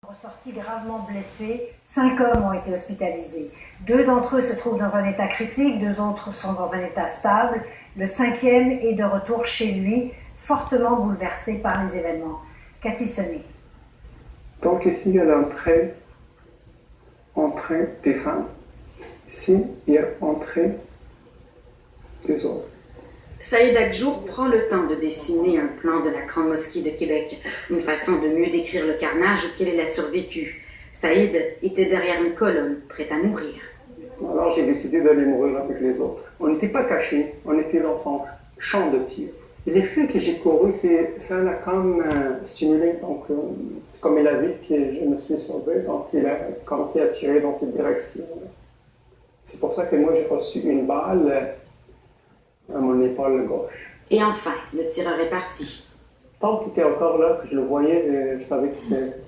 Ressortis gravement blessés, 5 hommes ont été hospitalisés. 2 d'entre eux se trouvent dans un état critique, 2 autres sont dans un état stable. Le 5e est de retour chez lui, fortement bouleversé par les événements. Cathy Sonnet. Donc ici, il y a l'entrée des femmes. Ici, il y a l'entrée des autres. Saïd Hadjour prend le temps de dessiner un plan de la Grande Mosquée de Québec, une façon de mieux décrire le carnage auquel elle a survécu. Saïd était derrière une colonne, prêt à mourir. Alors j'ai décidé d'aller mourir avec les autres. On n'était pas cachés, on était dans son champ de tir. Et l'effet que j'ai couru, ça l'a comme stimulé. Donc c'est comme il a vu que je me suis sauvé, donc il a commencé à tirer dans cette direction. C'est pour ça que moi j'ai reçu une balle à mon épaule gauche. Et enfin, le tireur est parti. Tant qu'il était encore là, que je le voyais, je savais que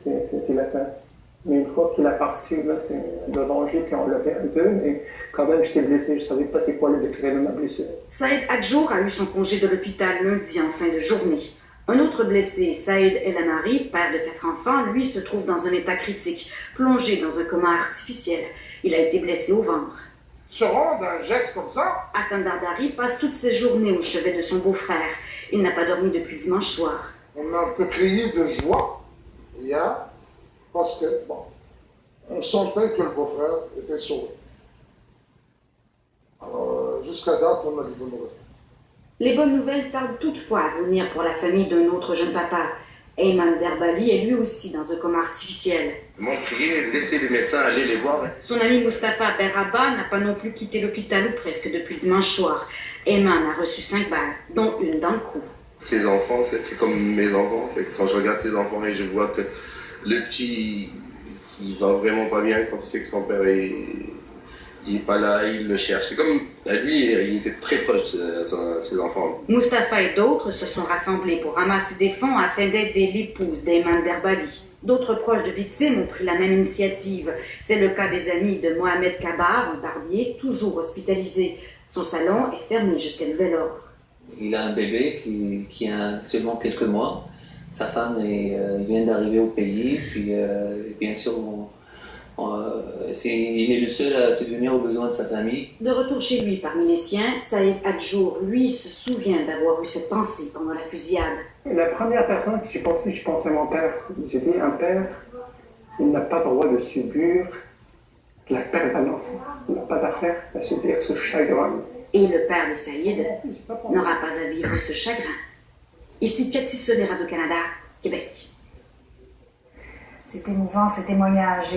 c'est la fin. Mais une fois qu'il est parti, là, c'est le danger qui a enlevé un peu, mais quand même j'étais blessé, je ne savais pas c'est quoi le degré de ma blessure. Saïd Hadjour a eu son congé de l'hôpital lundi en fin de journée. Un autre blessé, Saïd El Amari, père de 4 enfants, lui se trouve dans un état critique, plongé dans un coma artificiel. Il a été blessé au ventre. Se rendre à un geste comme ça? Hassan Dardari passe toutes ses journées au chevet de son beau-frère. Il n'a pas dormi depuis dimanche soir. On a un peu crié de joie hier parce que, on sentait que le beau-frère était sauvé. Alors, jusqu'à date, on a des bonnes nouvelles. Les bonnes nouvelles tardent toutefois à venir pour la famille d'un autre jeune papa. Ayman Derbali est lui aussi dans un coma artificiel. Ils m'ont crié, laissez les médecins aller les voir. Son ami Mustapha Berraba n'a pas non plus quitté l'hôpital ou presque depuis dimanche soir. Ayman a reçu 5 balles, dont une dans le cou. Ces enfants, c'est comme mes enfants. Quand je regarde ces enfants et je vois que le petit, il va vraiment pas bien quand il sait que son père il est pas là, il le cherche. C'est comme, lui, il était très proche de ses enfants. Mustapha et d'autres se sont rassemblés pour ramasser des fonds afin d'aider l'épouse d'Ayman Derbali. D'autres proches de victimes ont pris la même initiative. C'est le cas des amis de Mohamed Kabar, un barbier, toujours hospitalisé. Son salon est fermé jusqu'à nouvel ordre. Il a un bébé qui a seulement quelques mois. Sa femme vient d'arriver au pays. Puis, bien sûr, il est le seul à subvenir aux besoins de sa famille. De retour chez lui parmi les siens, Saïd Hadjour, lui, se souvient d'avoir eu cette pensée pendant la fusillade. La première personne que j'ai pensé à mon père. J'ai dit, un père, il n'a pas le droit de subir la perte d'un enfant. Il n'a pas d'affaire à subir ce chagrin. Et le père de Saïd n'aura pas à vivre ce chagrin. Ici Cathy Sonnet, Radio-Canada, Québec. C'est émouvant, ce témoignage.